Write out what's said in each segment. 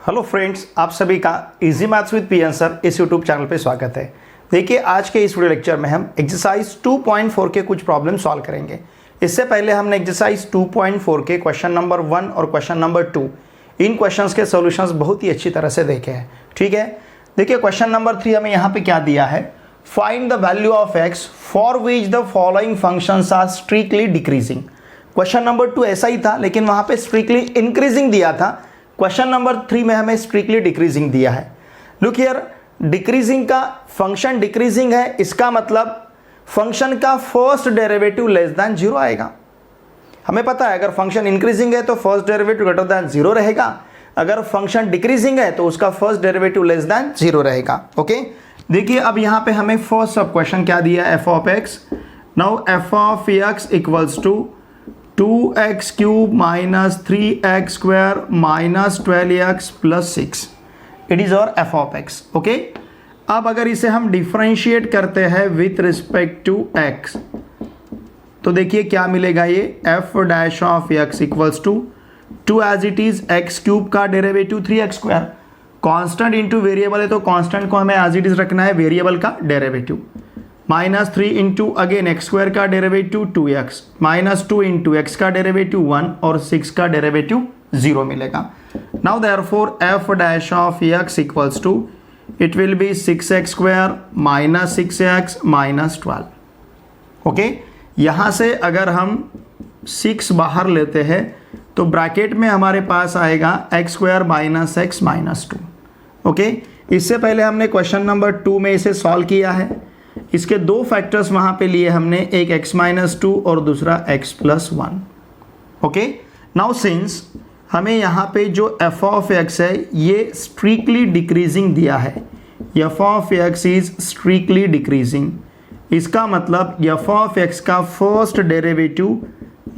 Hello friends, आप सभी का easy maths with P answer इस यूट्यूब चैनल पे स्वागत है। देखिए, आज के इस वीडियो लेक्चर में हम एक्सरसाइज 2.4 के कुछ प्रॉब्लम सॉल्व करेंगे। इससे पहले हमने एक्सरसाइज 2.4 के क्वेश्चन नंबर 1 और क्वेश्चन नंबर 2 इन क्वेश्चंस के सॉल्यूशंस बहुत ही अच्छी तरह से देखे हैं। ठीक है, देखिए क्वेश्चन नंबर 3 हमें यहाँ पे क्या दिया है, find the value of x for which the following functions are strictly decreasing. Question number 2 ऐसा ही था, लेकिन वहाँ पे स्ट्रिक्टली इंक्रीजिंग दिया था। क्वेश्चन नंबर 3 में हमें स्ट्रिक्टली डिक्रीजिंग दिया है। लुक हियर, डिक्रीजिंग का फंक्शन डिक्रीजिंग है, इसका मतलब फंक्शन का फर्स्ट डेरिवेटिव लेस देन 0 आएगा। हमें पता है अगर फंक्शन इंक्रीजिंग है तो फर्स्ट डेरिवेटिव ग्रेटर देन 0 रहेगा, अगर फंक्शन डिक्रीजिंग है तो उसका फर्स्ट डेरिवेटिव लेस देन 0 रहेगा। ओके, देखिए अब यहाँ पे हमें फर्स्ट सब क्वेश्चन क्या दिया है, f of x. Now f of x equals to 2x cube minus 3x square minus 12x plus 6, it is और एफ ऑफ एक्स। ओके, अब अगर इसे हम डिफरेंशिएट करते हैं विथ रिस्पेक्ट टू x तो देखिए क्या मिलेगा, ये F dash of x equals to 2 as it is x cube का derivative 3x square, constant into variable है तो कांस्टेंट को हमें एज इट इज रखना है, वेरिएबल का derivative, minus 3 into again X square का derivative 2x, minus 2 into X का डेरिवेटिव 1 और 6 का डेरिवेटिव 0 मिलेगा। Now therefore F dash of x equals to it will be 6x square minus 6x minus 12। Okay, यहाँ से अगर हम 6 बाहर लेते हैं तो ब्रैकेट में हमारे पास आएगा x square minus x minus 2। Okay, इससे पहले हमने क्वेश्चन नंबर 2 में इसे सॉल्व किया है। इसके दो फैक्टर्स वहां पे लिए हमने, एक x माइनस 2 और दूसरा x plus 1। Okay, now since हमें यहाँ पे जो f ऑफ x है ये स्ट्रिक्टली डिक्रीजिंग दिया है, f of x is strictly decreasing, इसका मतलब f ऑफ x का फर्स्ट डेरिवेटिव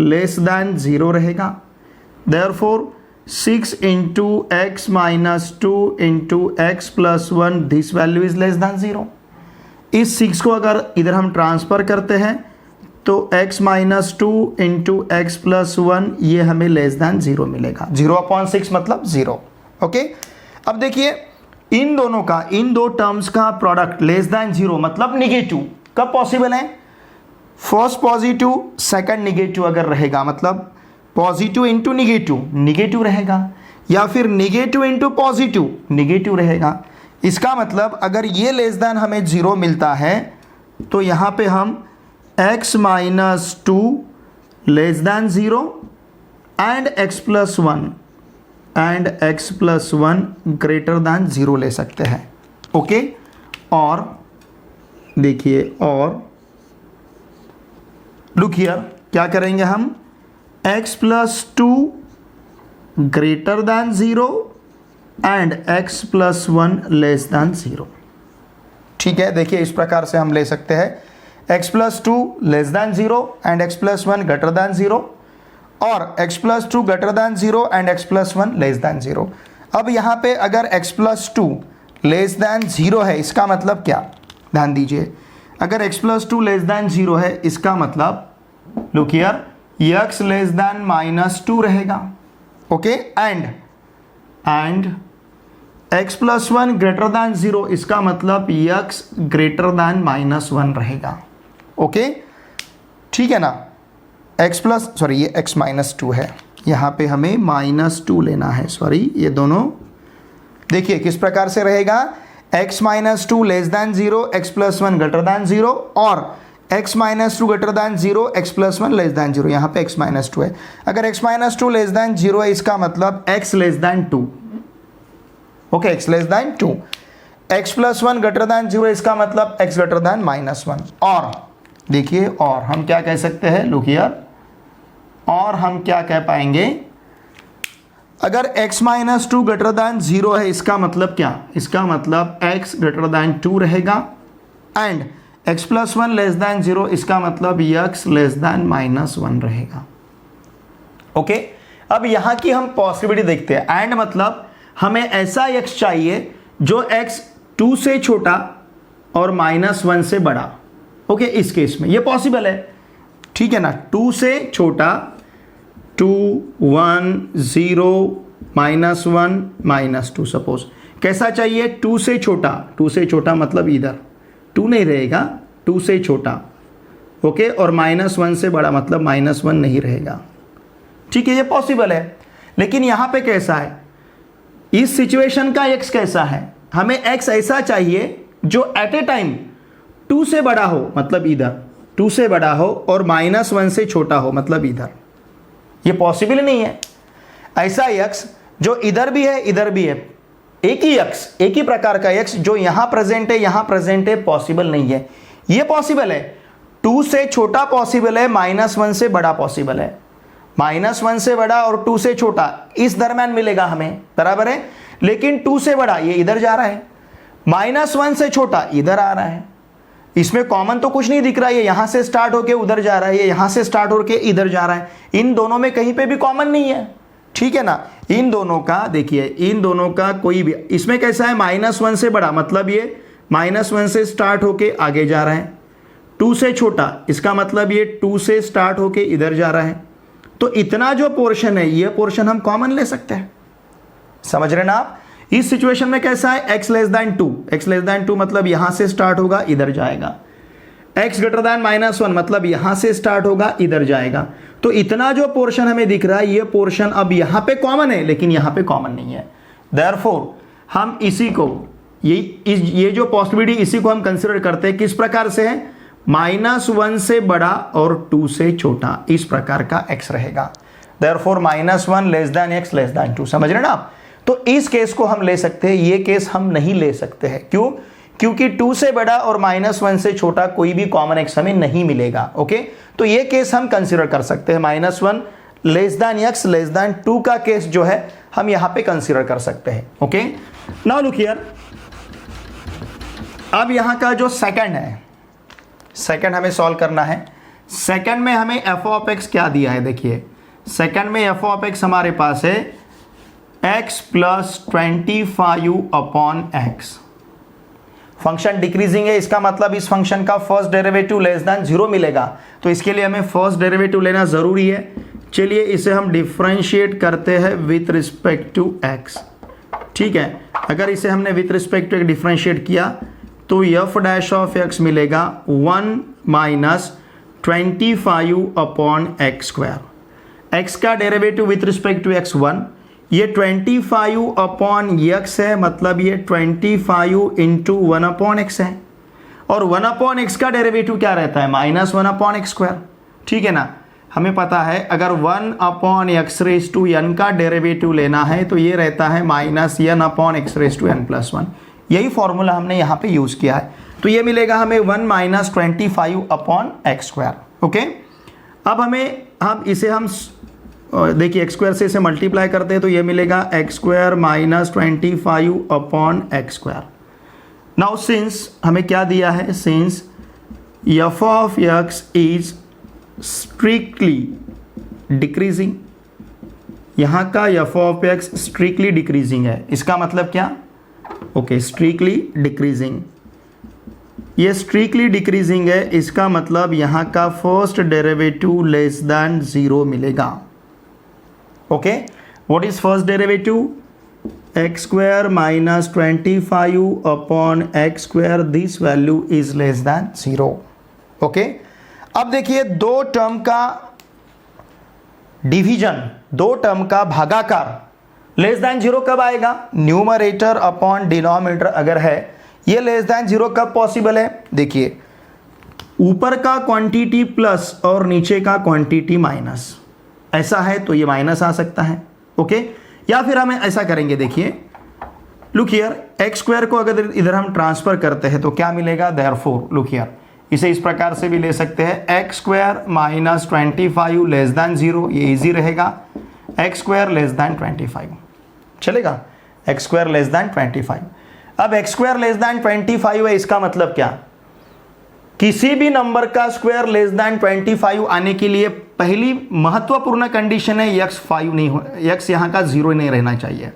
लेस देन 0 रहेगा। Therefore 6 into x minus 2 into x plus 1 this value is less than 0। इस 6 को अगर इधर हम ट्रांसफ़र करते हैं तो x minus 2 into x plus 1 ये हमें लेस देन 0 मिलेगा, 0/6 मतलब 0। ओके, अब देखिए इन दोनों का, इन दो टर्म्स का प्रोडक्ट लेस देन 0 मतलब निगेटिव, कब पॉसिबल है, फर्स्ट पॉजिटिव सेकंड निगेटिव अगर रहेगा, मतलब पॉजिटिव इंटू निगेटिव निगेटिव रहेगा, या फिर निगेटिव इंटू पॉजिटिव निगेटिव रहेगा। इसका मतलब अगर ये लेस देन हमें 0 मिलता है तो यहाँ पे हम x minus 2 less then 0 and x plus 1 and x plus 1 greater than 0 ले सकते हैं। ओके, और देखिए, और लुक हियर क्या करेंगे हम, x plus 2 greater than 0 and x plus 1 less than 0। ठीक है, देखिए इस प्रकार से हम ले सकते हैं x plus 2 less then 0 and x plus 1 greater than 0, और x plus 2 greater than 0 and x plus 1 less than 0। अब यहाँ पे अगर x प्लस 2 लेस देन 0 है, इसका मतलब क्या, ध्यान दीजिए, अगर x प्लस 2 लेस देन 0 है इसका मतलब look here x less then minus 2 रहेगा। Okay, and x plus 1 greater than 0 इसका मतलब x ग्रेटर दैन माइनस 1 रहेगा। ओके, ठीक है ना, ये x माइनस 2 है, यहाँ पे हमें माइनस 2 लेना है, सॉरी ये दोनों देखिए किस प्रकार से रहेगा, x minus 2 less than 0 x plus 1 greater than 0 और x minus 2 greater than 0 x plus 1 less than 0, यहाँ पे x माइनस 2 है। अगर x माइनस 2 लेस दैन 0 है इसका मतलब x less than 2। Okay, x less than 2, x plus 1 greater than 0 इसका मतलब x ग्रेटर दैन माइनस 1। और देखिए, और हम क्या कह सकते हैं, लुक हियर, और हम क्या कह पाएंगे, अगर x माइनस 2 ग्रेटर दैन 0 है इसका मतलब क्या, इसका मतलब x ग्रेटर दैन 2 रहेगा, and x plus 1 less than 0 इसका मतलब x लेस दैन माइनस 1 रहेगा। ओके, अब यहाँ की हम पॉसिबिलिटी देखते हैं, एंड मतलब हमें ऐसा x चाहिए जो x 2 से छोटा और माइनस 1 से बड़ा। ओके, इस केस में ये पॉसिबल है, ठीक है ना, 2 से छोटा 2 1 0 -1 -2 सपोज। कैसा चाहिए? 2 से छोटा, 2 से छोटा मतलब इधर 2 नहीं रहेगा, 2 से छोटा, ओके। और -1 से बड़ा मतलब -1 नहीं रहेगा, ठीक है, ये पॉसिबल है। लेकिन यहाँ पे कैसा है, इस सिचुएशन का x कैसा है? हमें x ऐसा चाहिए जो एट ए टाइम 2 से बड़ा हो, मतलब इधर 2 से बड़ा हो, और -1 से छोटा हो, मतलब इधर। ये पॉसिबल नहीं है। ऐसा x जो इधर भी है इधर भी है, एक ही x, एक ही प्रकार का x जो यहां प्रेजेंट है यहां प्रेजेंट है, पॉसिबल नहीं है। ये पॉसिबल है, 2 से छोटा पॉसिबल है, -1 से बड़ा पॉसिबल है। -1 से बड़ा और 2 से छोटा इस दरम्यान मिलेगा हमें, बराबर है। लेकिन 2 से बड़ा ये इधर जा रहा है, -1 से छोटा इधर आ रहा है। इसमें कॉमन तो कुछ नहीं दिख रहा है, ये यहां से स्टार्ट होके उधर जा रहा है, ये यहां से स्टार्ट होके इधर जा रहा है। इन दोनों में कहीं पे भी कॉमन नहीं है, ठीक है ना। इन दोनों का देखिए, इन दोनों का कोई भी, इसमें कैसा है, -1 से बड़ा मतलब ये -1 से स्टार्ट होके आगे जा रहा है, 2 से छोटा इसका मतलब ये 2 से स्टार्ट होके इधर जा रहा है। तो इतना जो पोर्शन है, ये पोर्शन हम कॉमन ले सकते हैं, समझ रहे ना आप। इस सिचुएशन में कैसा है, x less than 2, x less than 2 मतलब यहां से स्टार्ट होगा इधर जाएगा, x ग्रेटर दैन -1 मतलब यहां से स्टार्ट होगा इधर जाएगा। तो इतना जो पोर्शन हमें दिख रहा है, ये पोर्शन अब यहां पे कॉमन है, लेकिन यहां पे कॉमन नहीं है। देयरफॉर हम इसी को, ये जो पॉसिबिलिटी, इसी को हम कंसिडर करते हैं। किस प्रकार से है, -1 से बड़ा और 2 से छोटा, इस प्रकार का x रहेगा। Therefore -1 less than x less than 2, समझ रहे ना आप। तो इस केस को हम ले सकते हैं, ये केस हम नहीं ले सकते हैं। क्यों? क्योंकि 2 से बड़ा और -1 से छोटा कोई भी कॉमन x हमें नहीं मिलेगा, ओके। तो ये केस हम कंसिडर कर सकते हैं, -1 less than x less than 2 का केस जो है हम यहां पे कंसिडर कर सकते हैं, ओके। नाउ लुक हियर, अब यहां का जो सेकंड है, सेकंड हमें सॉल्व करना है। सेकंड में हमें f ऑफ x क्या दिया है, देखिए सेकंड में f ऑफ x हमारे पास है x plus 25 upon x। Function decreasing है, इसका मतलब इस फंक्शन का फर्स्ट डेरिवेटिव लेस दैन 0 मिलेगा। तो इसके लिए हमें फर्स्ट डेरिवेटिव लेना जरूरी है। चलिए इसे हम डिफरेंशिएट करते हैं विथ रिस्पेक्ट टू x, ठीक है। अगर इसे हमने विथ रिस्पेक्ट टू डिफरेंशिएट किया तो f डैश ऑफ x मिलेगा 1 minus 25 upon x square. x का derivative with respect to x 1, ये 25 अपॉन x है, मतलब ये 25 इंटू 1 अपॉन x है। और 1 अपॉन x का डेरिवेटिव क्या रहता है, -1 अपॉन एक्स स्क्वायर, ठीक है ना। हमें पता है अगर 1 upon x raise to n का डेरिवेटिव लेना है तो ये रहता है -n upon x raise to n plus 1। यही फॉर्मूला हमने यहाँ पे यूज किया है। तो ये मिलेगा हमें 1 minus 25 upon x square, okay. अब हम इसे देखिए एक्स स्क्वायर से इसे मल्टीप्लाई करते हैं तो ये मिलेगा x square minus 25 upon x square. Now since हमें क्या दिया है, since f of x is strictly decreasing, यहाँ का f of x strictly decreasing है। इसका मतलब क्या, ओके, स्ट्रिक्टली डिक्रीजिंग, ये स्ट्रिक्टली डिक्रीजिंग है, इसका मतलब यहाँ का फर्स्ट डेरिवेटिव लेस दैन 0 मिलेगा, okay. What is first derivative, x square minus 25 upon x square, this value is less than 0, okay. अब देखिए दो टर्म का डिवीजन, दो टर्म का भागाकार लेस दैन 0 कब आएगा, न्यूमरेटर अपॉन डिनोमिनेटर अगर है, ये लेस दैन 0 कब पॉसिबल है, देखिए ऊपर का क्वांटिटी प्लस और नीचे का क्वांटिटी माइनस, ऐसा है तो ये माइनस आ सकता है, ओके। या फिर हम ऐसा करेंगे, देखिए लुक हियर, एक्स स्क्वायर को अगर इधर हम ट्रांसफर करते हैं तो क्या मिलेगा, देयरफॉर लुक हियर, इसे इस प्रकार से भी ले सकते हैं, x square minus 25 less than 0, ये इजी रहेगा, एक्स स्क्वायर लेस दैन 25 चलेगा, एक्स स्क्वायर लेस दैन 25। अब एक्स स्क्वायर लेस दैन 25 है, इसका मतलब क्या, किसी भी नंबर का स्क्वायर लेस दैन 25 आने के लिए पहली महत्वपूर्ण कंडीशन है x 5 नहीं हो, x यहाँ का 0 नहीं रहना चाहिए।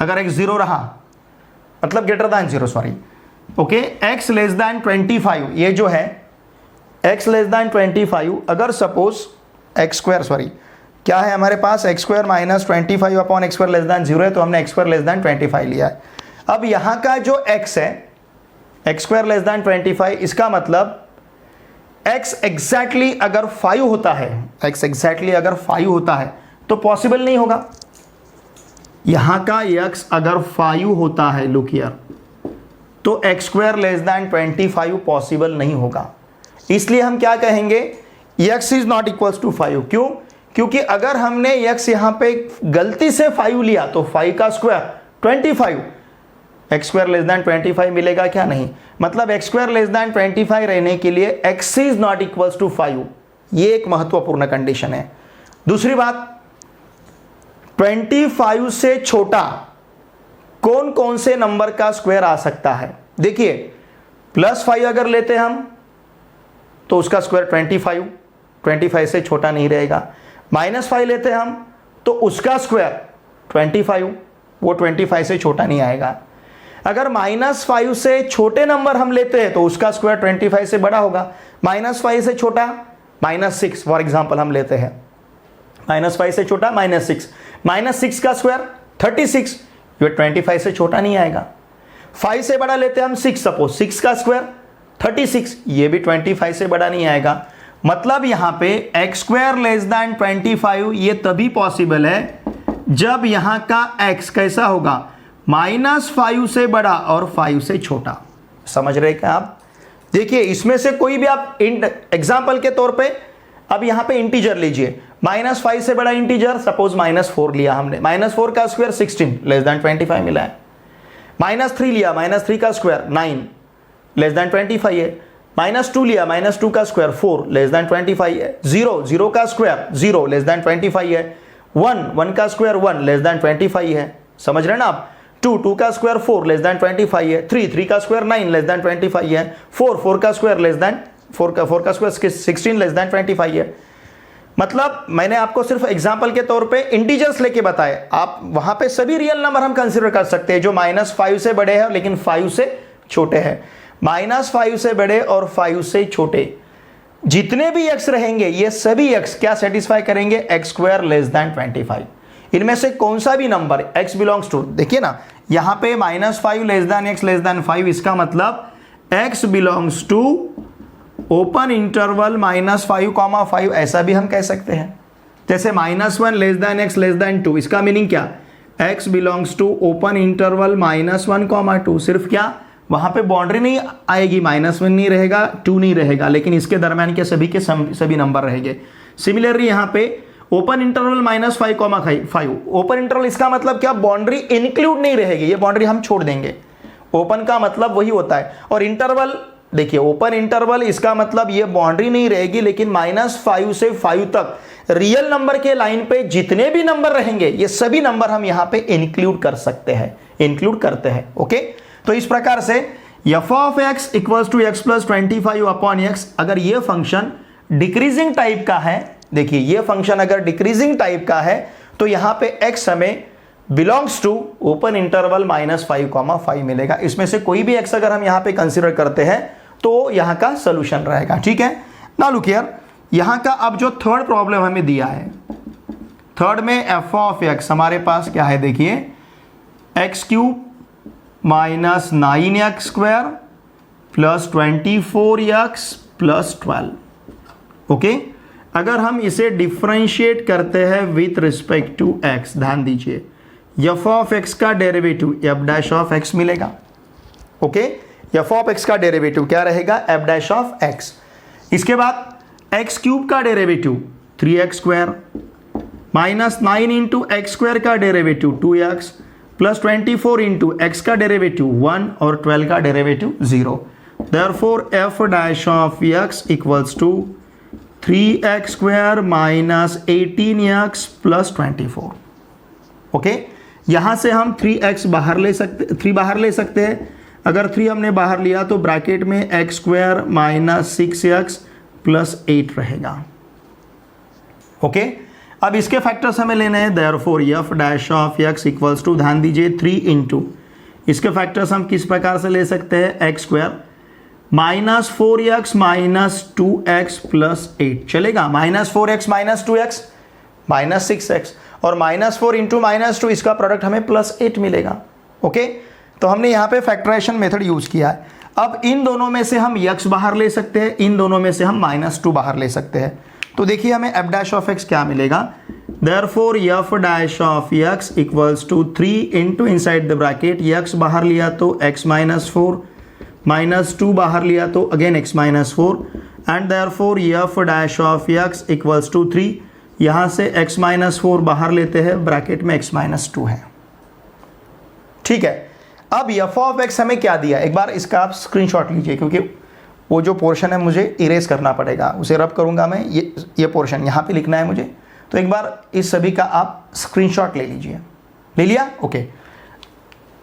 अगर x 0 रहा मतलब greater than 0, sorry, okay, x less than 25, ये जो है x लेस दैन 25, अगर सपोज एक्स स्क्वायर, सॉरी, क्या है हमारे पास, X square minus 25 upon x square less than 0 है, तो हमने एक्स स्क्वायर लेस दैन 25 लिया है। अब यहाँ का जो x है, एक्स स्क्वायर लेस दैन 25, इसका मतलब x एग्जैक्टली अगर 5 होता है, x एग्जैक्टली अगर 5 होता है तो पॉसिबल नहीं होगा। यहाँ का x अगर 5 होता है, लुक हियर, तो x square less than 25 possible नहीं होगा। इसलिए हम क्या कहेंगे, x is not equals to 5। क्यों? क्योंकि अगर हमने x यहां पे गलती से 5 लिया तो 5 का square 25, x square less than 25 मिलेगा क्या? नहीं। मतलब एक्स स्क्वायर लेस दैन 25 रहने के लिए x is not equals to 5, ये एक महत्वपूर्ण कंडीशन है। दूसरी बात, 25 से छोटा कौन कौन से नंबर का स्क्वायर आ सकता है? देखिए, +5 अगर लेते हैं हम तो उसका स्क्वायर 25 से छोटा नहीं रहेगा। -5 लेते हैं हम तो उसका स्क्वायर 25, वो 25 से छोटा नहीं आएगा। अगर -5 से छोटे नंबर हम लेते हैं तो उसका स्क्वायर 25 से बड़ा होगा। -5 से छोटा -6 फॉर एग्जांपल हम लेते हैं, -5 से छोटा -6, -6 का स्क्वायर 36, ये 25 से छोटा नहीं आएगा। 5 से बड़ा लेते हैं हम 6, सपोज 6 का स्क्वायर 36, ये भी 25 से बड़ा नहीं आएगा। मतलब यहां पे एक्स स्क्वायर लेस दैन 25 ये तभी पॉसिबल है जब यहां का x कैसा होगा, -5 से बड़ा और 5 से छोटा। समझ रहे क्या आप? देखिए, इसमें से कोई भी आप एग्जाम्पल के तौर पे अब यहां पे इंटीजर लीजिए, -5 से बड़ा इंटीजर सपोज -4 लिया हमने, -4 का स्क्वायर 16 लेस दैन 25 मिला है। -3 लिया, -3 का स्क्वायर 9 लेस दैन 25 है। -2 लिया, -2 का स्क्वायर 4 लेस दैन 25 है। 0 का स्क्वायर 0 लेस दैन 25 है। 1 का स्क्वायर 1 लेस दैन 25 है। समझ रहे हैं ना आप? 2 का स्क्वायर 4 लेस दैन 25 है। 3 का स्क्वायर 9 लेस दैन 25 है। 4 का स्क्वायर लेस दैन 4 का स्क्वायर 16 लेस दैन 25 है। मतलब मैंने आपको सिर्फ एग्जांपल के तौर पे इंटीजर्स लेके बताए, आप वहां पे सभी रियल नंबर हम कंसीडर कर सकते हैं जो -5 से बड़े हैं लेकिन 5 से छोटे हैं। -5 से बड़े और 5 से छोटे जितने भी x रहेंगे ये सभी x क्या सेटिस्फाई करेंगे, एक्स स्क्वायर लेस दैन 25। इनमें से कौन सा भी नंबर x बिलोंग्स टू, देखिए ना यहां पे -5 less than x less than 5, इसका मतलब x belongs to open interval -5, ऐसा भी हम कह सकते हैं। जैसे -1 less than x less than 2, इसका मीनिंग क्या, x belongs to open interval -1, 2। सिर्फ क्या, वहां पे बाउंड्री नहीं आएगी, -1 नहीं रहेगा, 2 नहीं रहेगा, लेकिन इसके दरम्यान के सभी नंबर रहेंगे। सिमिलरली यहाँ पे ओपन इंटरवल -5, ओपन इंटरवल इसका मतलब क्या, बाउंड्री इंक्लूड नहीं रहेगी, ये बाउंड्री हम छोड़ देंगे। ओपन का मतलब वही होता है, और इंटरवल देखिए, ओपन इंटरवल इसका मतलब ये बाउंड्री नहीं रहेगी, लेकिन -5 से 5 तक रियल नंबर के लाइन पे जितने भी नंबर रहेंगे ये सभी नंबर हम यहाँ पे इंक्लूड कर सकते हैं, इंक्लूड करते हैं। ओके, तो इस प्रकार से f of x equals to x plus 25 upon x, अगर ये फंक्शन डिक्रीजिंग टाइप का है, देखिए ये फंक्शन अगर डिक्रीजिंग टाइप का है तो यहां पे x हमें बिलोंग्स टू ओपन इंटरवल -5, मिलेगा। इसमें से कोई भी x अगर हम यहां पे कंसीडर करते हैं तो यहां का सोल्यूशन रहेगा। ठीक है, नाउ लुक हियर, यहां का अब जो थर्ड प्रॉब्लम हमें दिया है, थर्ड में f ऑफ x हमारे पास क्या है, देखिए x³ minus 9x square plus 24x plus 12। Okay, अगर हम इसे डिफरेंशिएट करते हैं विथ रिस्पेक्ट टू x, ध्यान दीजिए f ऑफ x का derivative f dash of x मिलेगा। ओके, f ऑफ x का डेरिवेटिव क्या रहेगा, f डैश ऑफ x। इसके बाद x³ का derivative 3x square minus 9 into X square का derivative 2x plus 24 into X का डेरिवेटिव 1 और 12 का derivative 0। Therefore f dash of x equals to 3x square minus 18x plus 24। Okay, यहां से हम 3x बाहर ले सकते, 3 बाहर ले सकते हैं। अगर 3 हमने बाहर लिया तो ब्रैकेट में x square minus 6x plus 8 रहेगा। ओके, अब इसके फैक्टर्स हमें लेने हैं। Therefore f dash of x equals to, ध्यान दीजिए 3 इंटू, इसके फैक्टर्स हम किस प्रकार से ले सकते हैं, x square minus 4x minus 2x plus 8 चलेगा, -4x माइनस 2x -6x, और -4 इंटू -2 इसका प्रोडक्ट हमें +8 मिलेगा। ओके, तो हमने यहाँ पे फैक्टराइजेशन मेथड यूज किया है। अब इन दोनों में से हम x बाहर ले सकते हैं, इन दोनों में से हम -2 बाहर ले सकते हैं। तो देखिए हमें f' क्या मिलेगा, therefore f' equals to 3 into inside the bracket, x बाहर लिया तो x -4, -2 बाहर लिया तो again x -4, and therefore f' equals to 3, यहाँ से x -4 बाहर लेते हैं, ब्रैकेट में x -2 है। ठीक है, अब f हमें क्या दिया, एक बार इसका आप स्क्रीनशॉट लीजिए, क्योंकि वो जो पोर्शन है मुझे इरेज करना पड़ेगा, उसे रब करूंगा मैं, ये पोर्शन यहाँ पे लिखना है मुझे, तो एक बार इस सभी का आप स्क्रीनशॉट ले लीजिए। ले लिया? ओके,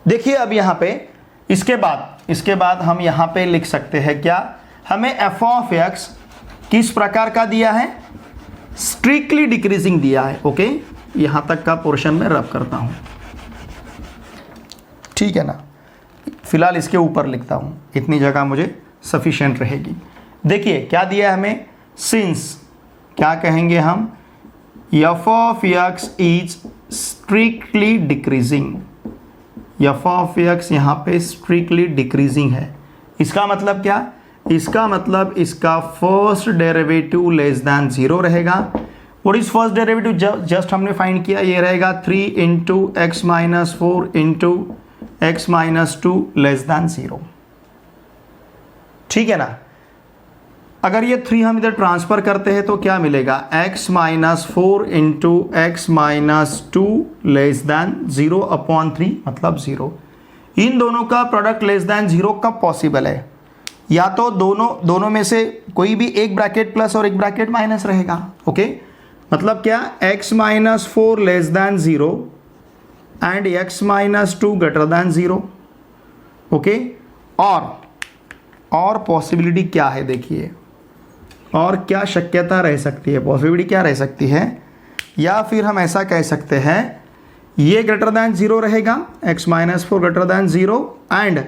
देखिए अब यहाँ पे इसके बाद हम यहाँ पे लिख सकते हैं क्या, हमें f किस प्रकार का दिया है, स्ट्रिक्टली डिक्रीजिंग दिया है। ओके, यहाँ तक का पोर्शन में रब करता हूँ, ठीक है ना, फिलहाल इसके ऊपर लिखता हूँ, इतनी जगह मुझे सफिशिएंट रहेगी। देखिए क्या दिया है हमें, सिंस क्या कहेंगे हम, f is strictly decreasing, f यहाँ पे स्ट्रिक्टली डिक्रीजिंग है। इसका मतलब क्या, इसका मतलब इसका फर्स्ट डेरिवेटिव लेस देन 0 रहेगा। What is first derivative, just हमने फाइंड किया, ये रहेगा 3 into x -4 into x -2 less then 0। ठीक है ना, अगर ये 3 हम इधर ट्रांसफर करते हैं तो क्या मिलेगा, x -4 into x -2 less then 0/3 मतलब 0। इन दोनों का प्रोडक्ट लेस देन 0 कब पॉसिबल है, या तो दोनों में से कोई भी एक ब्रैकेट प्लस और एक ब्रैकेट माइनस रहेगा। ओके, मतलब क्या, x -4 less then 0 and x -2 greater than 0। Okay, और पॉसिबिलिटी क्या है, देखिए और क्या शक्यता रह सकती है, पॉसिबिलिटी क्या रह सकती है, या फिर हम ऐसा कह सकते हैं ये ग्रेटर देन 0 रहेगा, x -4 greater then 0 and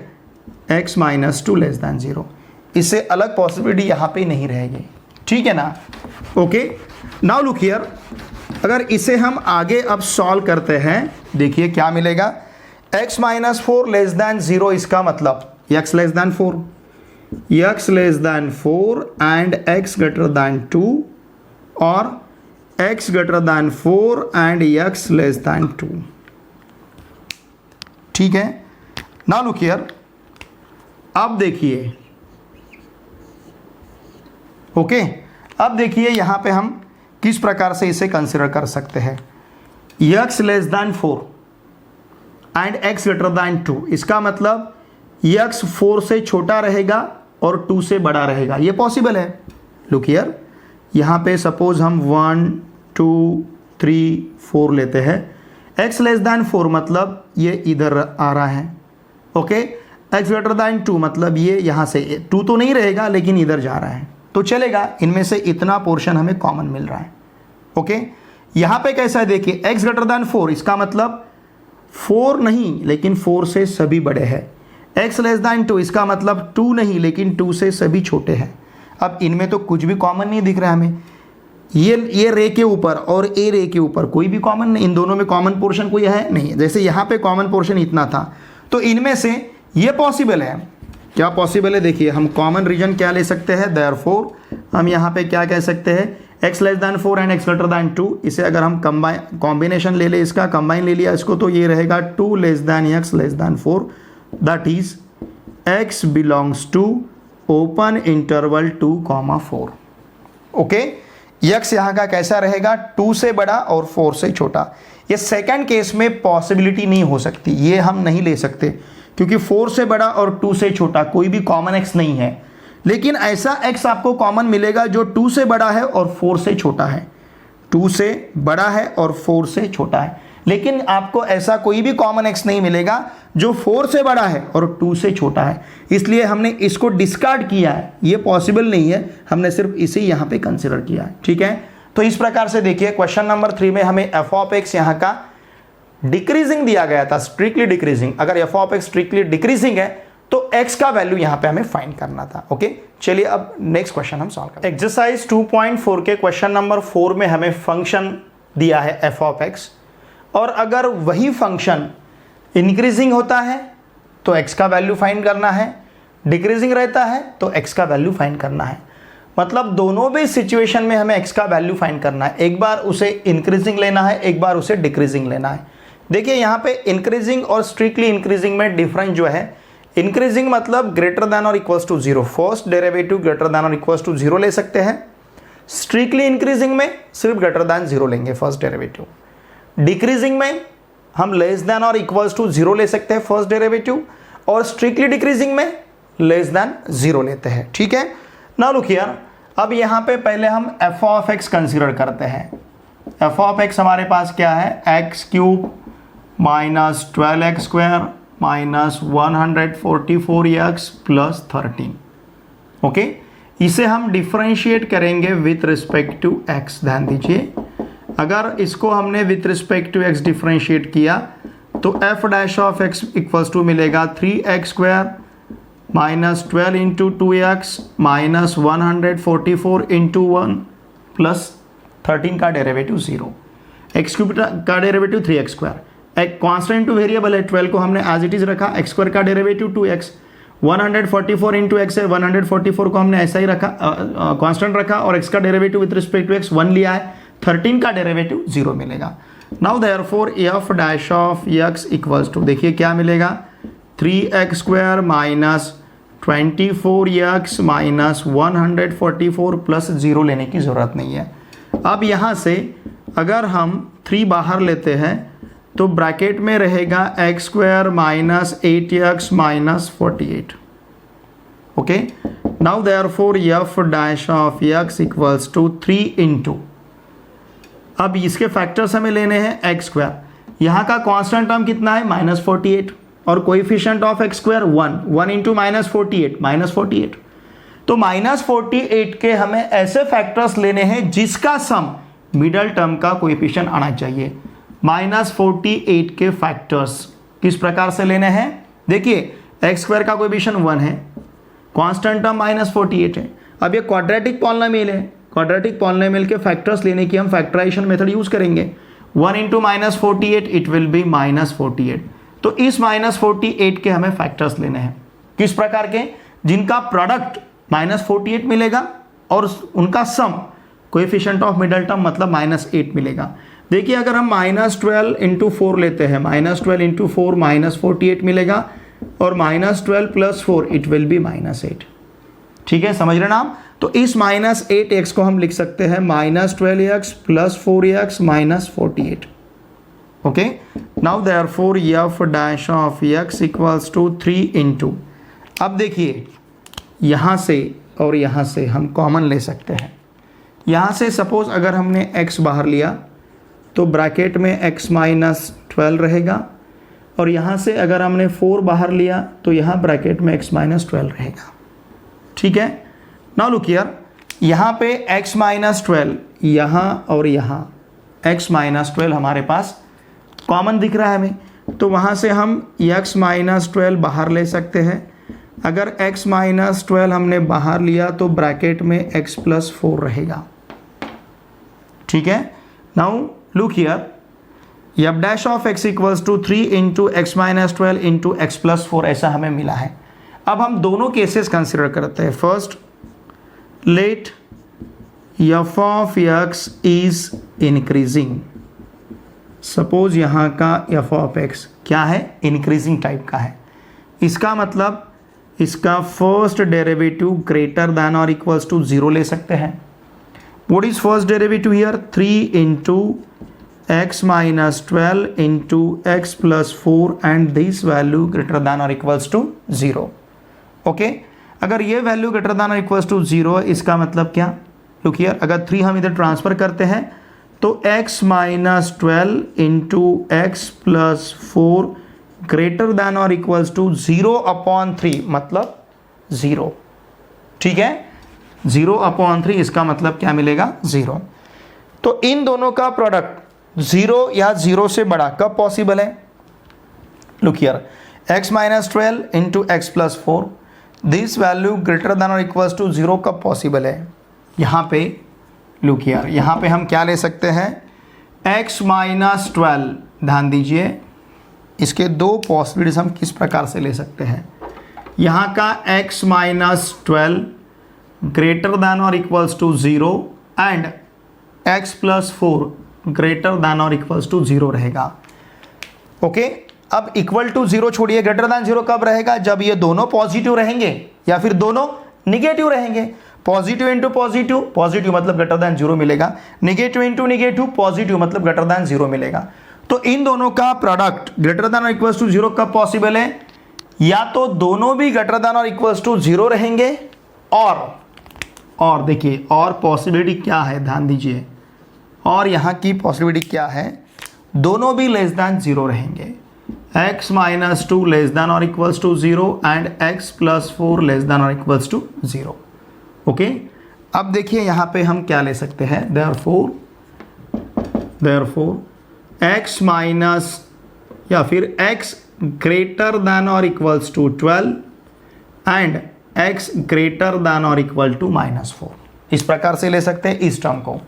x -2 less then 0। इससे अलग पॉसिबिलिटी यहाँ पे नहीं रहेगी। ठीक है ना। ओके, नाउ लुक हियर, अगर इसे हम आगे अब सॉल्व करते हैं, देखिए क्या मिलेगा, x -4 लेस देन 0, इसका मतलब x less than 4, x less than 4 and x greater then 2, और x greater then 4 and x less then 2। ठीक है, नाउ लुक हियर, अब देखिए, ओके, अब देखिए यहां पे हम किस प्रकार से इसे कंसिडर कर सकते हैं, x less than 4 and x greater then 2, इसका मतलब x 4 से छोटा रहेगा और 2 से बड़ा रहेगा, ये पॉसिबल है। लुक हियर, यहाँ पे सपोज हम 1 2 3 4 लेते हैं, x लेस देन 4 मतलब ये इधर आ रहा है। ओके, x ग्रेटर देन 2 मतलब ये यहाँ से 2 तो नहीं रहेगा लेकिन इधर जा रहा है, तो चलेगा, इनमें से इतना पोर्शन हमें कॉमन मिल रहा है। ओके, यहाँ पे कैसा है, देखिए x ग्रेटर देन 4, इसका मतलब 4 नहीं लेकिन 4 से सभी बड़े हैं। x लेस देन 2, इसका मतलब 2 नहीं लेकिन 2 से सभी छोटे हैं। अब इनमें तो कुछ भी कॉमन नहीं दिख रहा है हमें, ये रे के ऊपर और ए रे के ऊपर कोई भी कॉमन नहीं, इन दोनों में कॉमन पोर्शन कोई है नहीं। जैसे यहाँ पे कॉमन पोर्शन इतना था, तो इनमें से ये पॉसिबल है। क्या पॉसिबल है, देखिए हम कॉमन रीजन क्या ले सकते हैं, देयरफॉर हम यहाँ पे क्या कह सकते हैं, x less than 4 and x greater then 2, इसे अगर हम कॉम्बिनेशन ले ले, इसका कंबाइन ले लिया इसको, तो ये रहेगा 2 less than x less than 4, that is x belongs to open interval 2,4। Okay, x यहाँ का कैसा रहेगा, 2 से बड़ा और 4 से छोटा। ये सेकंड केस में पॉसिबिलिटी नहीं हो सकती, ये हम नहीं ले सकते, क्योंकि 4 से बड़ा और 2 से छोटा कोई भी कॉमन x नहीं है। लेकिन ऐसा x आपको कॉमन मिलेगा जो 2 से बड़ा है और 4 से छोटा है, 2 से बड़ा है और 4 से छोटा है। लेकिन आपको ऐसा कोई भी कॉमन x नहीं मिलेगा जो 4 से बड़ा है और 2 से छोटा है, इसलिए हमने इसको डिस्कार्ड किया है, ये पॉसिबल नहीं है, हमने सिर्फ इसे यहाँ पे कंसिडर किया है। ठीक है, तो इस प्रकार से देखिए क्वेश्चन नंबर 3 में हमें f ऑफ x यहाँ का डिक्रीजिंग दिया गया था, स्ट्रिक्टली डिक्रीजिंग। अगर f of x strictly decreasing है तो x का वैल्यू यहाँ पे हमें फाइंड करना था। ओके, चलिए अब नेक्स्ट क्वेश्चन हम सॉल्व करते हैं। एक्सरसाइज 2.4 के क्वेश्चन नंबर 4 में हमें फंक्शन दिया है एफ ऑफ एक्स, और अगर वही फंक्शन इंक्रीजिंग होता है तो एक्स का वैल्यू फाइंड करना है, डिक्रीजिंग रहता है तो एक्स का वैल्यू फाइंड करना है। मतलब दोनों भी सिचुएशन में हमें एक्स का वैल्यू फाइंड करना है, एक बार उसे इंक्रीजिंग लेना है, एक बार उसे डिक्रीजिंग लेना है। देखिए यहाँ पे इंक्रीजिंग और स्ट्रिक्टली इंक्रीजिंग में डिफरेंस जो है, इंक्रीजिंग मतलब ग्रेटर देन और equals to zero, first derivative greater than और इक्वल्स टू जीरो ले सकते हैं। स्ट्रिक्टली इंक्रीजिंग में सिर्फ ग्रेटर देन जीरो लेंगे फर्स्ट डेरिवेटिव। डिक्रीजिंग में हम लेस देन और इक्वल्स टू जीरो ले सकते हैं फर्स्ट डेरिवेटिव, और स्ट्रिक्टली डिक्रीजिंग में लेस देन जीरो लेते हैं। ठीक है, नाउ लुक हियर, अब यहाँ पे पहले हम एफ ऑफ एक्स कंसीडर करते हैं। एफ ऑफ एक्स हमारे पास क्या है, x cube minus 12x square minus 144x plus 13। Okay, इसे हम डिफरेंशिएट करेंगे विथ रिस्पेक्ट टू x। ध्यान दीजिए, अगर इसको हमने with respect to x differentiate किया तो f dash of x equals to मिलेगा 3x square minus 12 into 2x minus 144 into 1 plus 13 का डेरिवेटिव 0, एक्स क्यूब का डेरिवेटिव 3x स्क्वायर। एक कांस्टेंट टू वेरिएबल है, 12 को हमने एज इट इज रखा, एक्स स्क्वायर का डेरिवेटिव 2x, 144 इंटू एक्स है, 144 को हमने ऐसा ही रखा, कांस्टेंट रखा, और x का derivative with respect to x 1 लिया है, 13 का डेरिवेटिव 0 मिलेगा। Now therefore f dash of x equals to, देखिए क्या मिलेगा, 3x square minus 24x minus 144 plus 0 लेने की ज़रूरत नहीं है। अब यहाँ से अगर हम 3 बाहर लेते हैं तो ब्रैकेट में रहेगा x square minus 8x minus 48। Okay, now therefore f dash of x equals to 3 into, अब इसके फैक्टर्स हमें लेने हैं x स्क्वायर, यहाँ का कांस्टेंट टर्म कितना है माइनस 48, और coefficient of x square 1 into minus 48, तो माइनस 48 के हमें ऐसे फैक्टर्स लेने हैं जिसका सम मिडल टर्म का कोएफिशिएंट आना चाहिए। माइनस 48 के फैक्टर्स किस प्रकार से लेने हैं, देखिए एक्स स्क्वायर का कोएफिशिएंट 1 है, कांस्टेंट टर्म माइनस 48 है। अब ये क्वाड्रेटिक पॉलिनोमियल है, क्वाड्रेटिक पॉलिनोमियल के फैक्टर्स लेने की हम फैक्टराइजेशन मेथड यूज करेंगे। 1 into minus 48 it will B minus 48। तो इस माइनस 48 के हमें फैक्टर्स लेने हैं, किस प्रकार के, जिनका प्रोडक्ट माइनस 48 मिलेगा और उनका सम कोएफिशिएंट ऑफ मिडल टर्म मतलब माइनस 8 मिलेगा। देखिए अगर हम माइनस 12 इंटू 4 लेते हैं, माइनस 12 इंटू 4 माइनस 48 मिलेगा, और minus 12 plus 4 it will B minus 8। ठीक है, समझ रहे ना आप। तो इस माइनस 8x को हम लिख सकते हैं minus 12x plus 4x minus 48। Okay, now therefore f dash of x equals to 3 into, अब देखिए यहाँ से और यहाँ से हम कॉमन ले सकते हैं। यहाँ से सपोज अगर हमने x बाहर लिया तो ब्रैकेट में x माइनस 12 रहेगा, और यहाँ से अगर हमने 4 बाहर लिया तो यहाँ ब्रैकेट में x माइनस 12 रहेगा। ठीक है, नाउ लुक हियर, यहाँ पे x माइनस 12 यहाँ और यहाँ x माइनस 12 हमारे पास कॉमन दिख रहा है हमें, तो वहाँ से हम x माइनस 12 बाहर ले सकते हैं। अगर x माइनस 12 हमने बाहर लिया तो ब्रैकेट में x प्लस 4 रहेगा। ठीक है, now look here, f dash of x equals to 3 into x minus 12 into x plus 4 ऐसा हमें मिला है। अब हम दोनों केसेस कंसिडर करते हैं। First, let f of x is increasing. Suppose यहाँ का f ऑफ x क्या है, इंक्रीजिंग टाइप का है, इसका मतलब इसका फर्स्ट डेरिवेटिव ग्रेटर दैन और इक्वल्स टू 0 ले सकते हैं। What is first derivative here, 3 into x minus 12 into x plus 4 and this value greater than और इक्वल्स टू 0। ओके, अगर ये वैल्यू ग्रेटर दैन और इक्वल्स टू 0 है, इसका मतलब क्या, लुक हियर, अगर 3 हम इधर ट्रांसफर करते हैं तो x minus 12 into x plus 4 greater than और इक्वल्स टू 0/3 मतलब 0। ठीक है, 0/3 इसका मतलब क्या मिलेगा, 0। तो इन दोनों का प्रोडक्ट 0 या 0 से बड़ा कब पॉसिबल है, look here, x minus 12 into x plus 4 this value greater than और इक्वल्स टू 0 कब पॉसिबल है, यहाँ पे लुक हियर, यहाँ पे हम क्या ले सकते हैं, x माइनस 12, ध्यान दीजिए इसके दो पॉसिबिलिटीज हम किस प्रकार से ले सकते हैं। यहाँ का x माइनस 12 ग्रेटर दैन और equals to 0 and x plus 4 greater than और इक्वल्स टू 0 रहेगा। ओके, अब इक्वल टू 0 छोड़िए, ग्रेटर दैन 0 कब रहेगा? जब ये दोनों पॉजिटिव रहेंगे या फिर दोनों निगेटिव रहेंगे। पॉजिटिव इंटू पॉजिटिव, पॉजिटिव मतलब ग्रेटर दैन 0 मिलेगा, निगेटिव इंटू निगेटिव, पॉजिटिव मतलब ग्रेटर दैन 0 मिलेगा। तो इन दोनों का प्रोडक्ट ग्रेटर दैन और इक्वल्स टू 0 कब पॉसिबल है? या तो दोनों भी ग्रेटर दैन और इक्वल्स टू 0 रहेंगे, और देखिए और पॉसिबिलिटी क्या है, ध्यान दीजिए, और यहाँ की पॉसिबिलिटी क्या है, दोनों भी लेस दैन 0 रहेंगे। x माइनस 2 लेस दैन और equals to 0 and x plus 4 less than और इक्वल्स टू 0। ओके, अब देखिए यहाँ पे हम क्या ले सकते हैं, देयरफॉर x माइनस या फिर x ग्रेटर दैन और equals to 12 and x greater than और इक्वल टू -4। इस प्रकार से ले सकते हैं इस टर्म को,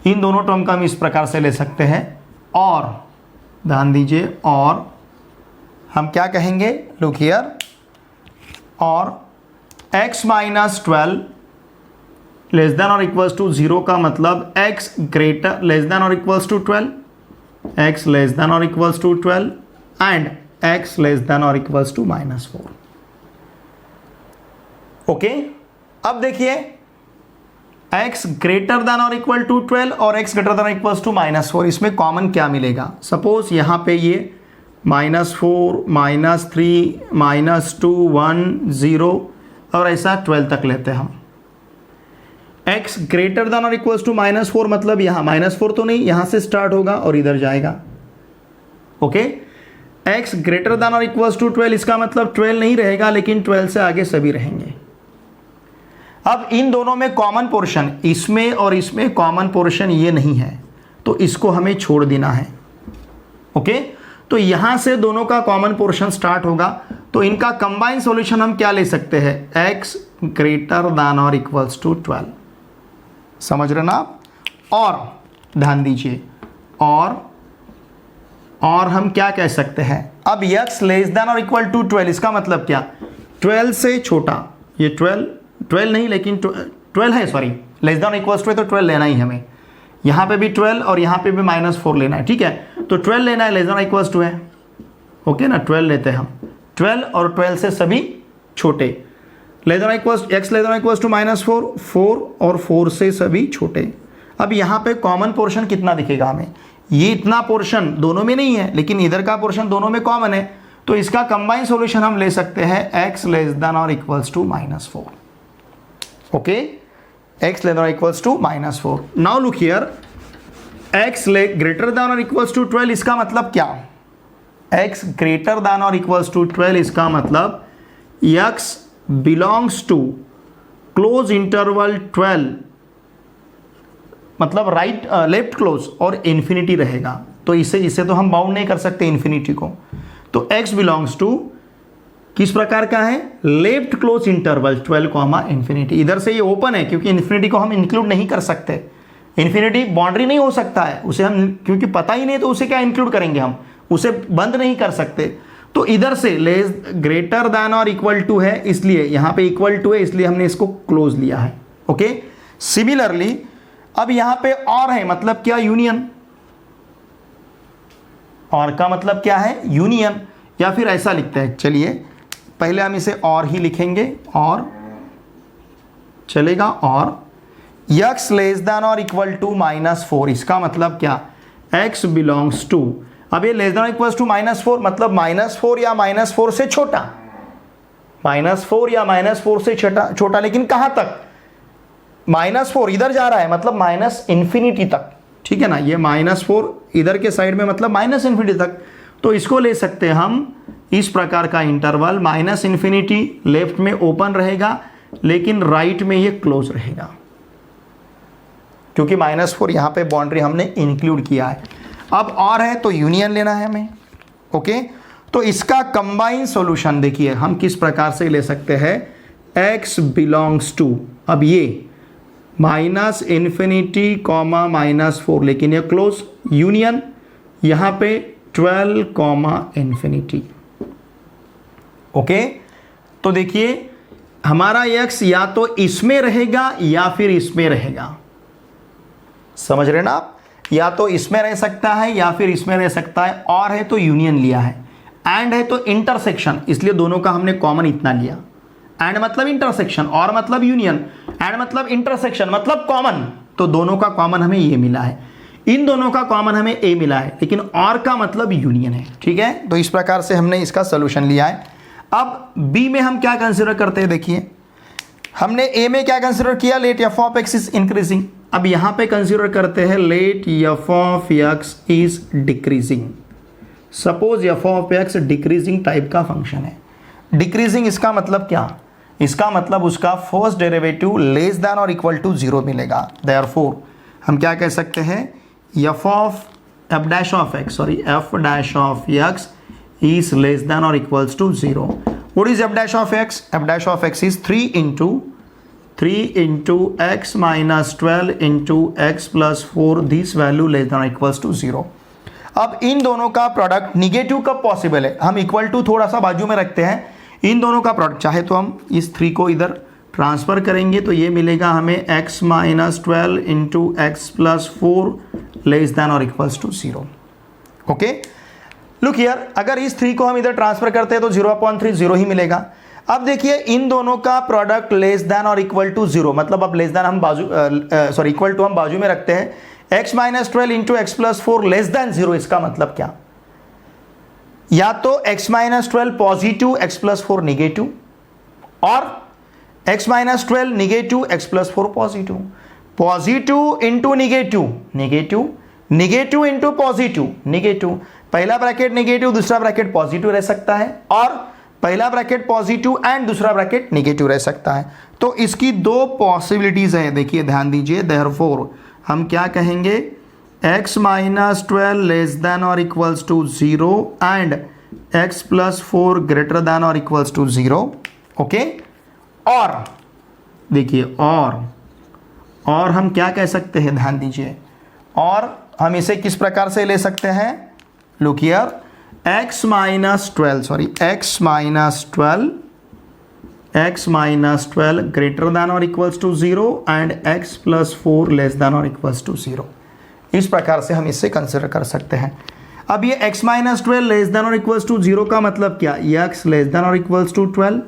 इन दोनों टर्म का हम इस प्रकार से ले सकते हैं। और ध्यान दीजिए, और हम क्या कहेंगे, लुक हियर, और x माइनस 12 लेस देन और इक्वल्स टू 0 का मतलब x ग्रेटर लेस देन और equals to 12, x less than और equals to 12 and x less than और इक्वल्स टू -4। ओके, अब देखिए x ग्रेटर देन और इक्वल टू 12 और x ग्रेटर देन और इक्वल्स टू -4, इसमें कॉमन क्या मिलेगा? सपोज यहाँ पे ये -4, -3, -2, 1, 0 और ऐसा 12 तक लेते हैं हम। x ग्रेटर देन और इक्वल्स टू -4 मतलब यहाँ -4 तो नहीं, यहाँ से स्टार्ट होगा और इधर जाएगा। ओके, x ग्रेटर देन और इक्वल्स टू 12, इसका मतलब 12 नहीं रहेगा, लेकिन 12 से आगे सभी रहेंगे। अब इन दोनों में कॉमन पोर्शन, इसमें और इसमें कॉमन पोर्शन ये नहीं है, तो इसको हमें छोड़ देना है। ओके, तो यहां से दोनों का कॉमन पोर्शन स्टार्ट होगा, तो इनका कंबाइन सॉल्यूशन हम क्या ले सकते हैं, x ग्रेटर देन और इक्वल्स टू 12। समझ रहे ना आप? और ध्यान दीजिए, और हम क्या कह सकते हैं, अब x लेस देन और इक्वल टू 12, इसका मतलब क्या, 12 से छोटा, ये 12 नहीं लेकिन 12 है, sorry, less than equals to है तो 12 लेना ही हमें, यहाँ पे भी 12 और यहाँ पे भी -4 लेना है, ठीक है, तो 12 लेना है, लेस देन इक्वल्स टू है। ओके ना, 12 लेते हैं हम, 12 और 12 से सभी छोटे, less than equals x less than equals to -4, 4 और 4 से सभी छोटे। अब यहाँ पे कॉमन पोर्शन कितना दिखेगा हमें, ये इतना पोर्शन दोनों में नहीं है, लेकिन इधर का पोर्शन दोनों में कॉमन है, तो इसका कंबाइन सॉल्यूशन हम ले सकते हैं x लेस देन और equals to -4। Okay, x less than और equals to -4। Now look here, x greater than और इक्वल्स टू 12, इसका मतलब क्या, x ग्रेटर देन और इक्वल्स टू 12, इसका मतलब x belongs to close interval 12, मतलब राइट लेफ्ट क्लोज और इन्फिनिटी रहेगा, तो इसे तो हम बाउंड नहीं कर सकते इन्फिनिटी को, तो x बिलोंग्स टू किस प्रकार का है, लेफ्ट क्लोज इंटरवल 12, इन्फिनिटी। इधर से ये ओपन है क्योंकि इन्फिनिटी को हम इंक्लूड नहीं कर सकते, इन्फिनिटी बाउंड्री नहीं हो सकता है, उसे हम क्योंकि पता ही नहीं तो उसे क्या इंक्लूड करेंगे, हम उसे बंद नहीं कर सकते। तो इधर से लेस ग्रेटर देन और इक्वल टू है, इसलिए यहाँ पे इक्वल टू है, इसलिए हमने इसको क्लोज लिया है। ओके, सिमिलरली अब यहाँ पे और है, मतलब क्या, यूनियन, और का मतलब क्या है, यूनियन, या फिर ऐसा लिखते हैं, चलिए पहले हम इसे और ही लिखेंगे, और चलेगा, और x लेस देन और इक्वल टू -4, इसका मतलब क्या, x बिलोंग्स टू, अब ये लेस देन इक्वल्स टू -4 मतलब -4 या -4 से छोटा, -4 या -4 से छोटा, लेकिन कहां तक, -4 इधर जा रहा है मतलब -इन्फिनिटी तक, ठीक है ना, ये -4 इधर के साइड में मतलब -इन्फिनिटी तक, तो इसको ले सकते हैं हम इस प्रकार का इंटरवल, -इन्फिनिटी लेफ्ट में ओपन रहेगा लेकिन राइट में ये क्लोज रहेगा, क्योंकि -4 यहाँ पे बाउंड्री हमने इंक्लूड किया है। अब और है तो यूनियन लेना है हमें। ओके, तो इसका कंबाइन सॉल्यूशन देखिए हम किस प्रकार से ले सकते हैं, x बिलोंग्स टू, अब ये माइनस इन्फिनिटी कॉमा -4, लेकिन ये क्लोज यूनियन यहाँ पे 12 कॉमा इन्फिनिटी। ओके, तो देखिए हमारा x या तो इसमें रहेगा या फिर इसमें रहेगा, समझ रहे ना आप, या तो इसमें रह सकता है या फिर इसमें रह सकता है, और है तो यूनियन लिया है, एंड है तो इंटरसेक्शन, इसलिए दोनों का हमने कॉमन इतना लिया। एंड मतलब इंटरसेक्शन, और मतलब यूनियन, एंड मतलब इंटरसेक्शन मतलब कॉमन, तो दोनों का कॉमन हमें ये मिला है, इन दोनों का कॉमन हमें ए मिला है, लेकिन और का मतलब यूनियन है। ठीक है, तो इस प्रकार से हमने इसका सोल्यूशन लिया है। अब बी में हम क्या कंसिडर करते हैं, देखिए हमने ए में क्या कंसिडर किया, let f of x is increasing. अब यहां पे कंसिडर करते हैं let f of x is decreasing. Suppose f of x decreasing type का फंक्शन है। डिक्रीजिंग इसका मतलब क्या, इसका मतलब उसका फर्स्ट डेरिवेटिव लेस देन और इक्वल टू 0 मिलेगा। देयरफॉर हम क्या कह सकते हैं, f dash of x is less than or equals to 0. What is f dash of x? F dash of x is 3 into x minus 12 into x plus 4, this value less than or equals to 0. अब इन दोनों का product negative कब possible है, हम equal to थोड़ा सा बाजू में रखते हैं, इन दोनों का प्रोडक्ट चाहे तो हम इस 3 को इधर ट्रांसफर करेंगे तो ये मिलेगा हमें x minus 12 into x plus 4 less than or equals to 0. Okay, look here, अगर इस 3 को हम इधर ट्रांसफर करते हैं तो 0/3 0 ही मिलेगा। अब देखिए इन दोनों का प्रोडक्ट लेस देन और इक्वल टू 0, मतलब अब लेस देन हम बाजू इक्वल टू हम बाजू में रखते हैं। x minus 12 into x plus 4 less then 0, इसका मतलब क्या, या तो x minus 12 positive x plus 4 negative, और x minus 12 negative x plus 4 positive, positive into negative negative, negative into positive negative, पहला ब्रैकेट नेगेटिव दूसरा ब्रैकेट पॉजिटिव रह सकता है, और पहला ब्रैकेट पॉजिटिव एंड दूसरा ब्रैकेट नेगेटिव रह सकता है। तो इसकी 2 पॉसिबिलिटीज है, देखिए ध्यान दीजिए। देयरफॉर हम क्या कहेंगे, x minus 12 लेस देन और equals to 0 and x plus 4 greater than और इक्वल्स टू 0। ओके, और देखिए और हम क्या कह सकते हैं, ध्यान दीजिए, और हम इसे किस प्रकार से ले सकते हैं, look here, x minus 12 greater than or equals to 0 and x plus 4 less than or equals to 0। इस प्रकार से हम इसे कंसिडर कर सकते हैं। अब ये x minus 12 less than or equals to 0 का मतलब क्या, x less than or equals to 12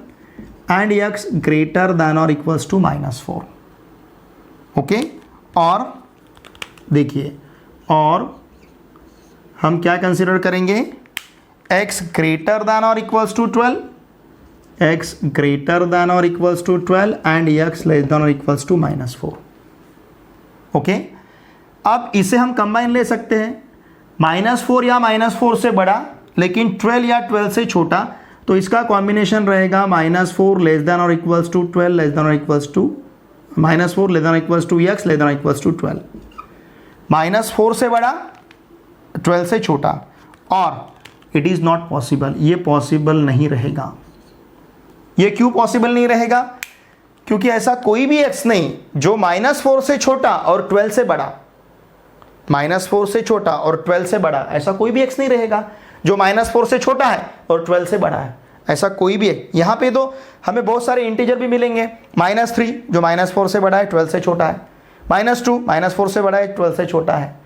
and x greater than or equals to -4। Okay, और देखिए, और हम क्या कंसिडर करेंगे, x ग्रेटर देन और equals to 12, x greater than और equals to 12 and x less than और इक्वल्स टू -4। ओके, अब इसे हम कंबाइन ले सकते हैं, -4 या -4 से बड़ा लेकिन 12 या 12 से छोटा, तो इसका कॉम्बिनेशन रहेगा -4 लेस देन और इक्वल्स टू 12 लेस देन और इक्वल्स टू -4 लेस देन और equals to x less than और इक्वल्स टू 12। -4 से बड़ा 12 से छोटा, और इट इज़ नॉट पॉसिबल, ये पॉसिबल नहीं रहेगा। ये क्यों पॉसिबल नहीं रहेगा, क्योंकि ऐसा कोई भी x नहीं जो -4 से छोटा और 12 से बड़ा, -4 से छोटा और 12 से बड़ा, ऐसा कोई भी x नहीं रहेगा जो -4 से छोटा है और 12 से बड़ा है, ऐसा कोई भी है। यहाँ पे तो हमें बहुत सारे इंटीजर भी मिलेंगे, -3 जो -4 से बड़ा है 12 से छोटा है, -2 -4 से बड़ा है 12 से छोटा है,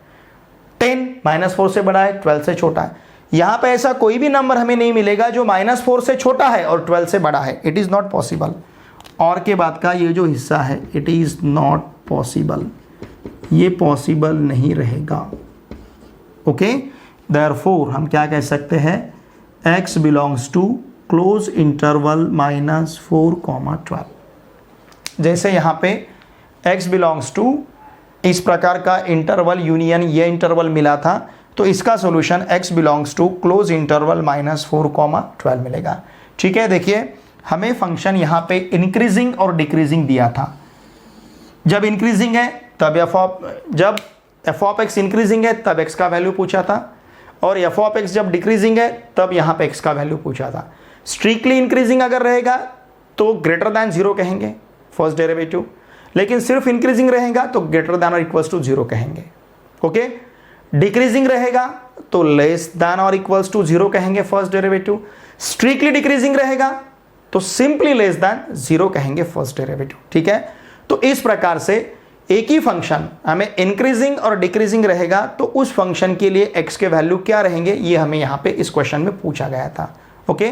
10 -4 से बड़ा है 12 से छोटा है। यहाँ पे ऐसा कोई भी नंबर हमें नहीं मिलेगा जो -4 से छोटा है और 12 से बड़ा है, इट इज़ नॉट पॉसिबल। और के बाद का ये जो हिस्सा है, इट इज़ नॉट पॉसिबल, ये पॉसिबल नहीं रहेगा। ओके, देयरफॉर हम क्या कह सकते हैं, x belongs to close interval -4, 12। जैसे यहाँ पे x बिलोंग्स टू इस प्रकार का इंटरवल यूनियन ये इंटरवल मिला था, तो इसका solution x belongs to close interval -4, 12 मिलेगा। ठीक है, देखिए हमें फंक्शन यहाँ पे इंक्रीजिंग और डिक्रीजिंग दिया था। जब इंक्रीजिंग है तब जब एफ ऑफ एक्स इंक्रीजिंग है तब x का वैल्यू पूछा था, और एफ ऑफ एक्स जब डिक्रीजिंग है तब यहाँ पे x का वैल्यू पूछा था। स्ट्रिक्टली इंक्रीजिंग अगर रहेगा तो ग्रेटर दैन 0 कहेंगे फर्स्ट डेरिवेटिव, लेकिन सिर्फ इंक्रीजिंग रहेगा तो ग्रेटर देन और इक्वल्स टू 0 कहेंगे। ओके, डिक्रीजिंग रहेगा तो लेस देन और इक्वल्स टू 0 कहेंगे फर्स्ट डेरिवेटिव। स्ट्रिक्टली डिक्रीजिंग रहेगा तो सिंपली लेस देन 0 कहेंगे फर्स्ट डेरिवेटिव। ठीक है, तो इस प्रकार से एक ही फंक्शन हमें इंक्रीजिंग और डिक्रीजिंग रहेगा तो उस फंक्शन के लिए x के वैल्यू क्या रहेंगे, ये हमें यहां पे इस क्वेश्चन में पूछा गया था। ओके,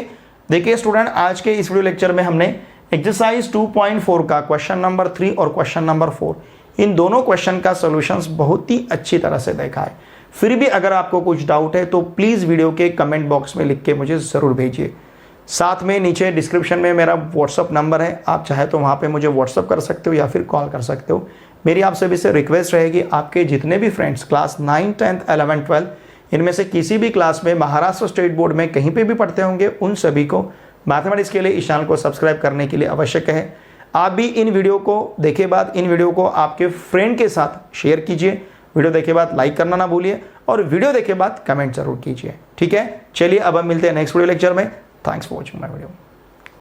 देखिए स्टूडेंट, आज के इस वीडियो लेक्चर में हमने एक्सरसाइज 2.4 का क्वेश्चन नंबर 3 और क्वेश्चन नंबर 4 इन दोनों क्वेश्चन का सॉल्यूशंस बहुत ही अच्छी तरह से देखा है। फिर भी अगर आपको कुछ डाउट है तो प्लीज़ वीडियो के कमेंट बॉक्स में लिख के मुझे ज़रूर भेजिए। साथ में नीचे डिस्क्रिप्शन में मेरा व्हाट्सअप नंबर है, आप चाहे तो वहाँ पे मुझे व्हाट्सअप कर सकते हो या फिर कॉल कर सकते हो। मेरी आप सभी से रिक्वेस्ट रहेगी, आपके जितने भी फ्रेंड्स क्लास 9, 10, 11, 12 इनमें से किसी भी क्लास में महाराष्ट्र स्टेट बोर्ड में कहीं पे भी पढ़ते होंगे, उन सभी को मैथमेटिक्स के लिए इस चैनल को सब्सक्राइब करने के लिए आवश्यक है। आप भी इन वीडियो को देखे बाद इन वीडियो को आपके फ्रेंड के साथ शेयर कीजिए। वीडियो देखे बाद लाइक करना ना भूलिए और वीडियो देखे बाद कमेंट जरूर कीजिए। ठीक है, चलिए अब हम मिलते हैं नेक्स्ट वीडियो लेक्चर में। Thanks for watching my video.